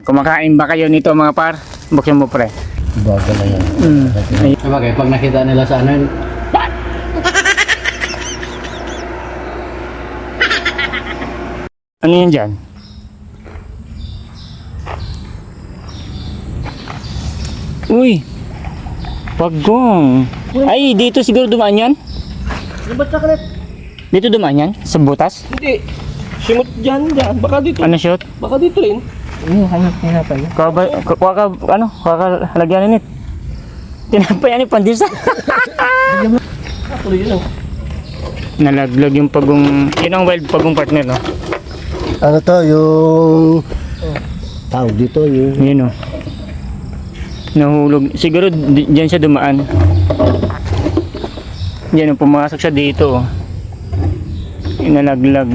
Kumakain ba kayo nito mga par? Buksan mo pre. Bago na yan. Sabagay, pag nakita nila sa ano yun, Ano yan dyan? Uy! Pagong! Ay, dito siguro dumaan yan? Ano ba chocolate? Dito dumaan yan? Sa butas? Hindi. Simot dyan. Baka dito. Ano shoot? Baka dito rin. Kuha ka halagyan nit. Tinapay yan pandisa. Tuloy yun. Nalaglag yung pagong, yun ang wild pagong partner, no? ano to, yung tawag dito, yung Yun, no? Nahulog. Siguro dyan siya dumaan. Yan, pumasok siya dito. Inalaglag.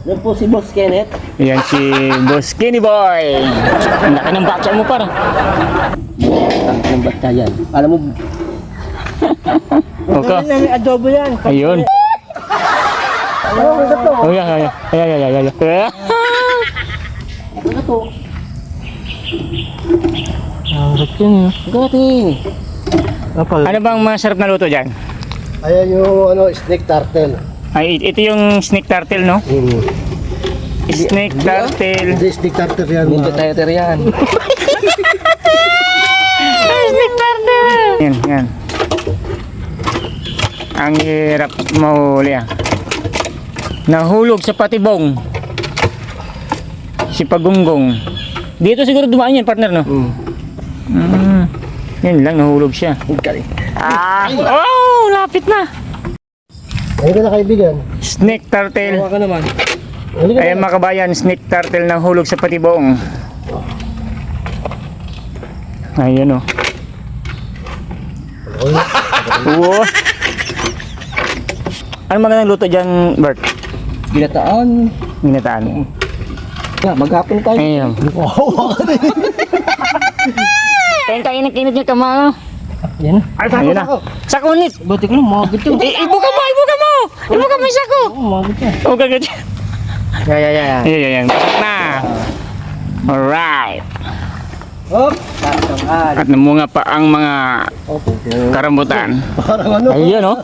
Yan po si Boss Kenneth. Yan si Boss Skinny Boy. Ang laki ng bakya mo para. Ang ng bata yan. Alam mo, Okay. may adobo yan. Ayun. Ano ba ito? Oh, yeah. Ano to? Bakit yun? Gating. Ano bang masarap na luto dyan? ayan yung ano, snake turtle. Ay, ito yung snake turtle, no? Snake turtle. Hindi snake turtle yan. Minto tayo yan. Snake turtle! Yan. Ang hirap mahuli, ah. Nahulog sa patibong. Si Pagunggong. Dito siguro dumaan yan, partner, no? Yan lang, nahulog siya. Galing. Oh, lapit na. Ayun ka na kaibigan. Snake turtle. Hawa ka naman. Halika Ayan mga kabayan, snake turtle na hulog sa patibong. Ayan, oh. Oo. Ano magandang luto dyan, Bert? Ginataan. Ginataan. Maghapon tayo. Ayun. Kain ng kinit niya kama. Yan. Ayun na. Sakunit. Buti ko lang, magot yun. Ibuka mo yung sako. Magot yan. O kagad. Yeah. Ayan. Na. Alright. Hop. Tatang At namunga pa ang mga Opo. karambutan. Parang ano. Ayun, oh.